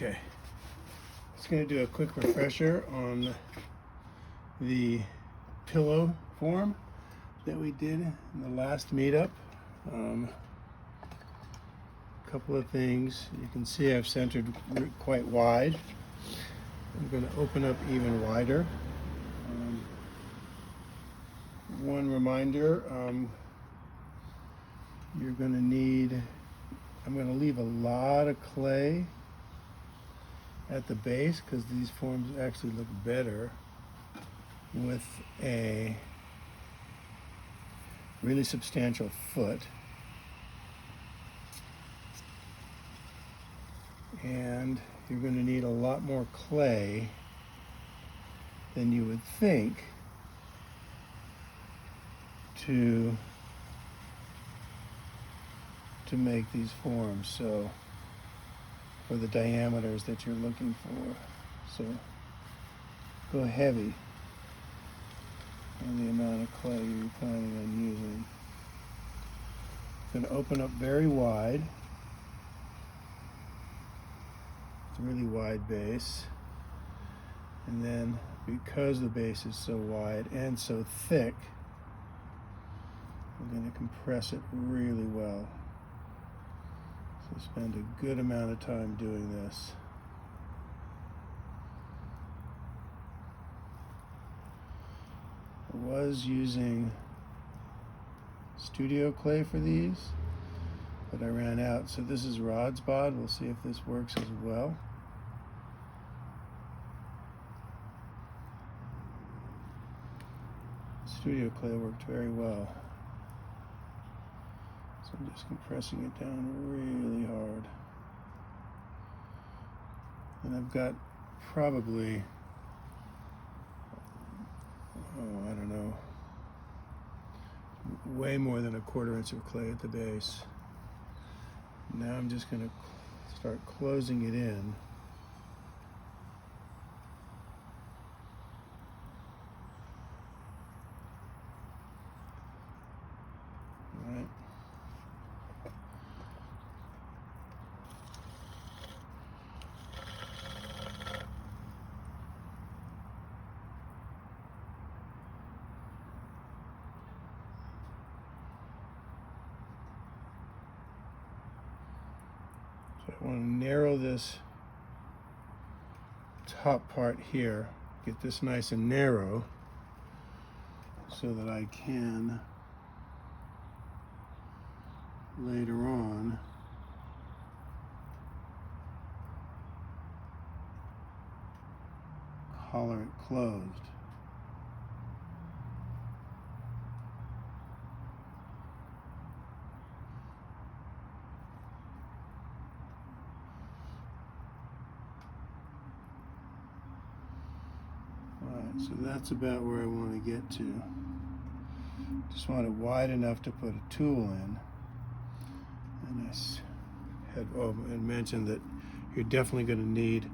Okay, just going to do a quick refresher on the pillow form that we did in the last meetup. A couple of things. You can see I've centered quite wide. I'm going to open up even wider. One reminder, you're going to need, I'm going to leave a lot of clay at the base because these forms actually look better with a really substantial foot. And you're going to need a lot more clay than you would think to make these forms, so for the diameters that you're looking for. So go heavy on the amount of clay you're planning on using. It's going to open up very wide. It's a really wide base. And then because the base is so wide and so thick, I'm going to compress it really well. So spend a good amount of time doing this. I was using studio clay for these, but I ran out. So this is Rod's Bod. We'll see if this works as well. Studio clay worked very well. So I'm just compressing it down really hard. And I've got probably, I don't know, way more than a 1/4 inch of clay at the base. Now I'm just going to start closing it in. All right. So I want to narrow this top part here, get this nice and narrow so that I can later on collar it closed. So that's about where I want to get to. Just want it wide enough to put a tool in. And I had mentioned that you're definitely going to need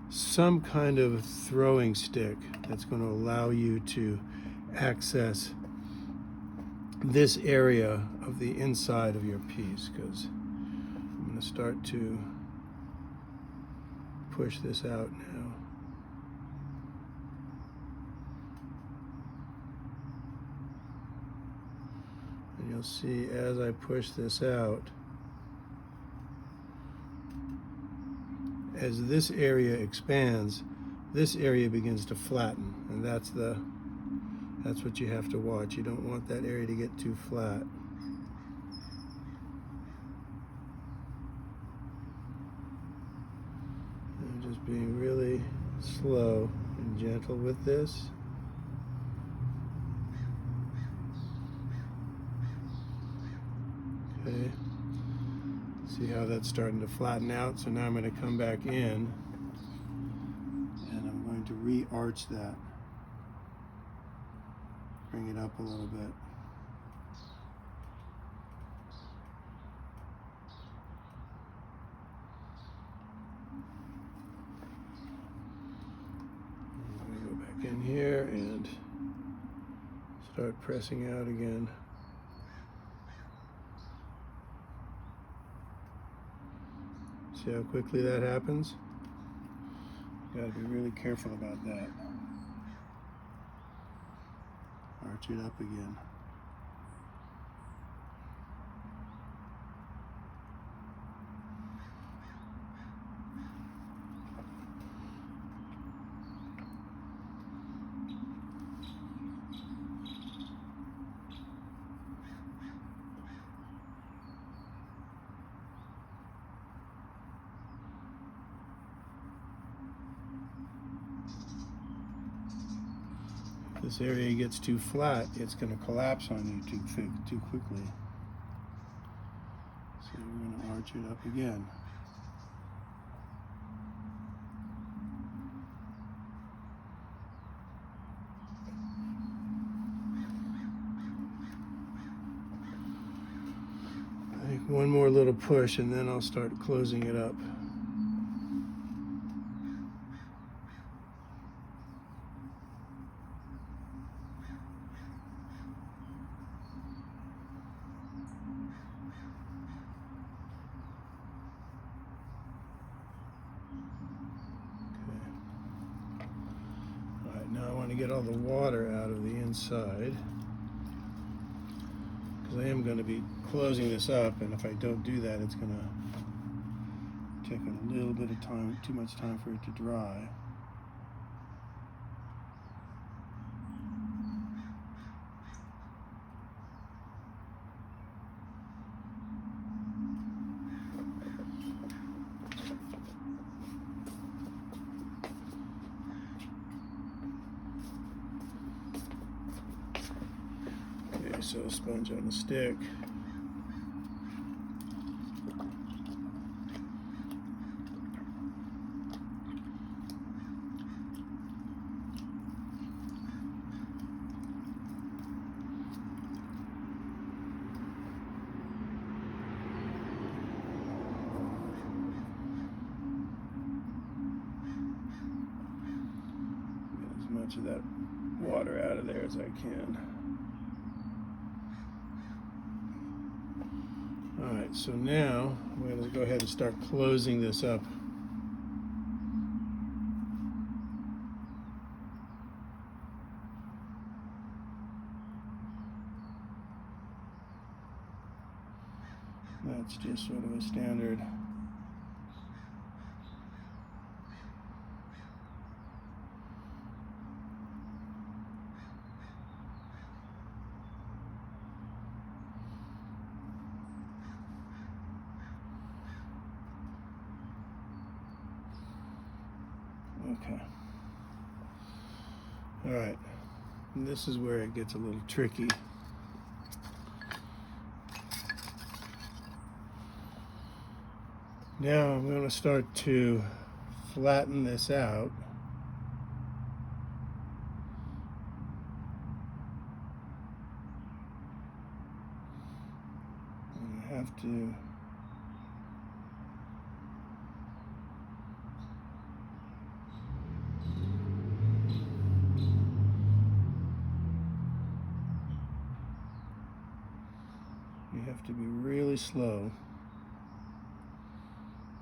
some kind of throwing stick that's going to allow you to access this area of the inside of your piece, because I'm going to start to push this out now. And you'll see as I push this out, as this area expands, this area begins to flatten, and that's what you have to watch. You don't want that area to get too flat. And just being really slow and gentle with this. Okay. See how that's starting to flatten out? So now I'm going to come back in and I'm going to re-arch that. Bring it up a little bit. I'm going to go back in here and start pressing out again. See how quickly that happens? You gotta be really careful about that. Arch it up again. This area gets too flat, it's going to collapse on you too quickly. So we're going to arch it up again. I think one more little push and then I'll start closing it up. Now I want to get all the water out of the inside because I am going to be closing this up, and if I don't do that it's going to take a little bit of time, too much time for it to dry. So sponge on the stick. Get as much of that water out of there as I can. Alright, so now we're going to go ahead and start closing this up. That's just sort of a standard okay. All right. And this is where it gets a little tricky. Now I'm going to start to flatten this out. And I have to be really slow.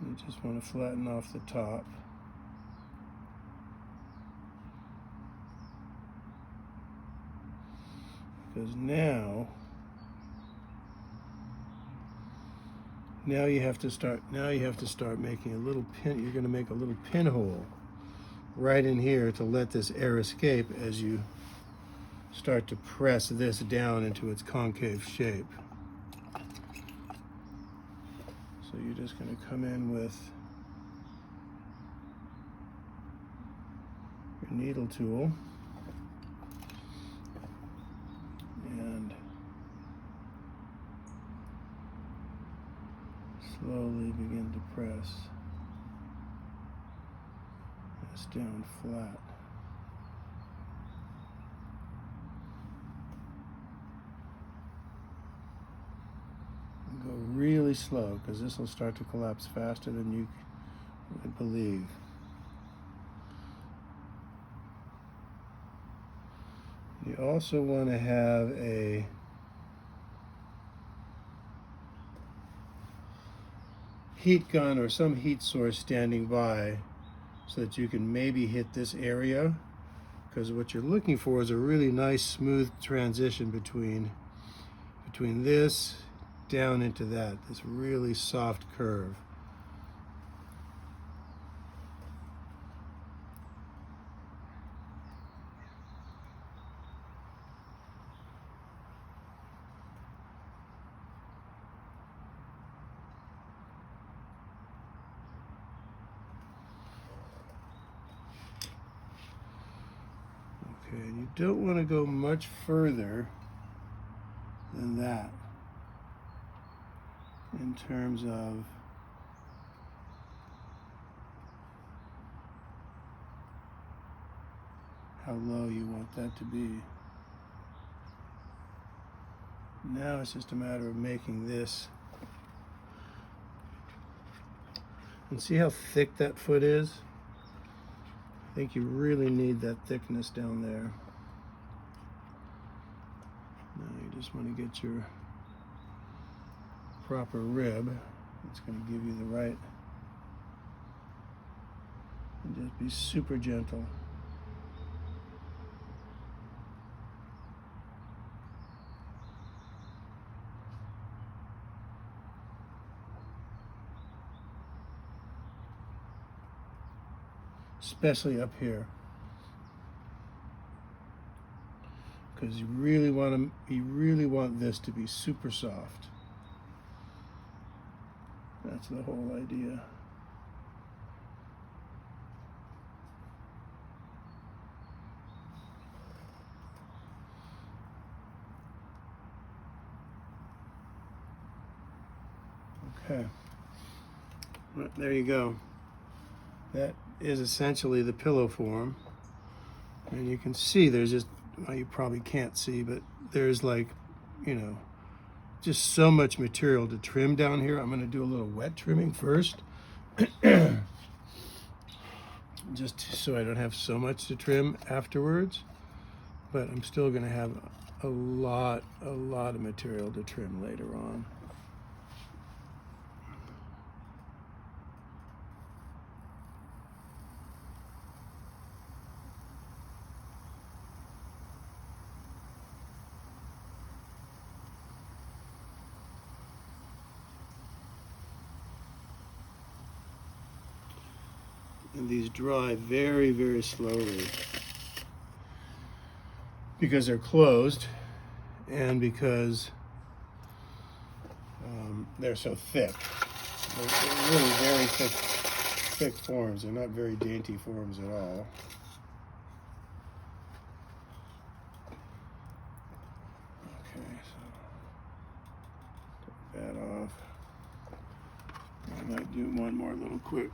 You just want to flatten off the top. Because now you have to start making a little pin. You're going to make a little pinhole right in here to let this air escape as you start to press this down into its concave shape. So you're just going to come in with your needle tool and slowly begin to press this down flat. Go really slow because this will start to collapse faster than you would believe. You also want to have a heat gun or some heat source standing by so that you can maybe hit this area, because what you're looking for is a really nice smooth transition between this down into that, this really soft curve. Okay, and you don't want to go much further than that in terms of how low you want that to be. Now it's just a matter of making this. And see how thick that foot is? I think you really need that thickness down there. Now you just want to get your proper rib. It's going to give you the right. And just be super gentle. Especially up here, because you really want this to be super soft. That's the whole idea. Okay, well, there you go. That is essentially the pillow form, and you can see there's just, well, you probably can't see, but there's like, you know, just so much material to trim down here. I'm going to do a little wet trimming first just so I don't have so much to trim afterwards, but I'm still going to have a lot of material to trim later on. And these dry very slowly because they're closed and because they're so thick. They're really very thick forms. They're not very dainty forms at all. Okay, so take that off. I might do one more little quick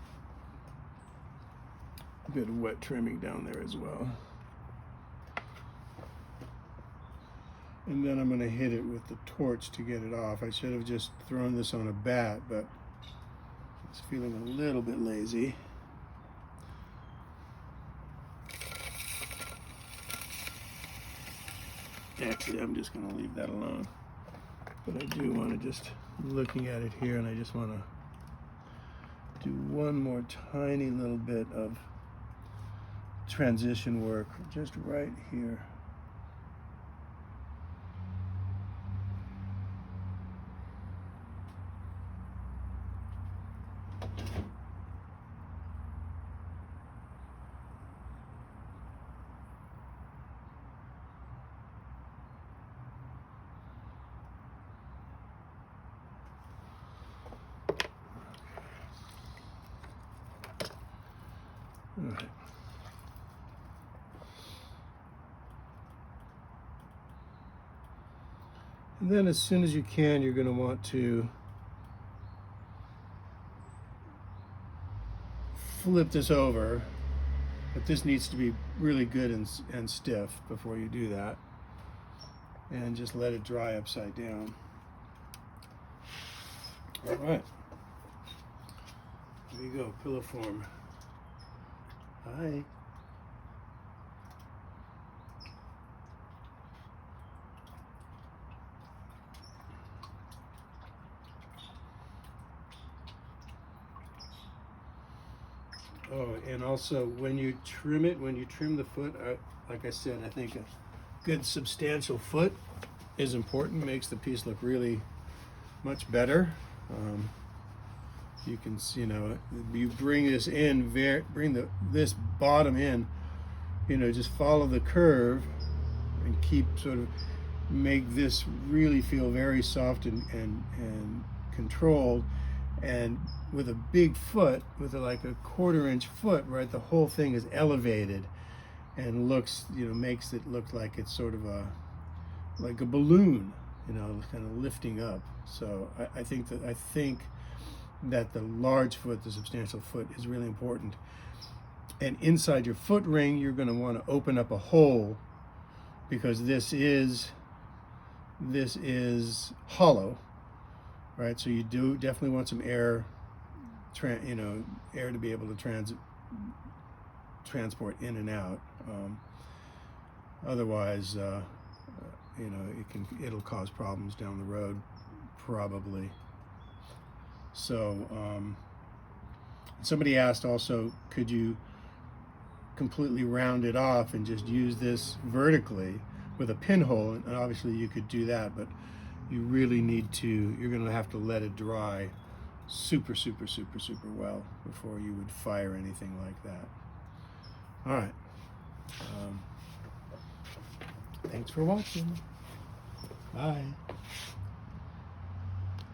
bit of wet trimming down there as well. And then I'm going to hit it with the torch to get it off. I should have just thrown this on a bat, but I was feeling a little bit lazy. Actually, I'm just going to leave that alone. But I do want to just, looking at it here, and I just want to do one more tiny little bit of transition work just right here. All right. And then as soon as you can, you're going to want to flip this over, but this needs to be really good and stiff before you do that, and just let it dry upside down. All right, there you go, pillow form. Hi. Oh, and also when you trim it, when you trim the foot, like I said, I think a good substantial foot is important. Makes the piece look really much better. You can see, you bring this in, bring this bottom in, just follow the curve and keep sort of make this really feel very soft and controlled. And with a big foot, with like a 1/4 inch foot, right, the whole thing is elevated and looks, makes it look like it's sort of like a balloon, kind of lifting up. So I think that the large foot, the substantial foot, is really important. And inside your foot ring, you're going to want to open up a hole, because this is hollow, right? So you do definitely want some air, air to be able to transport in and out. Otherwise, it'll cause problems down the road, probably. So somebody asked also, could you completely round it off and just use this vertically with a pinhole? And obviously you could do that, but you really need to, you're going to have to let it dry super well before you would fire anything like that. All right. Thanks for watching. Bye.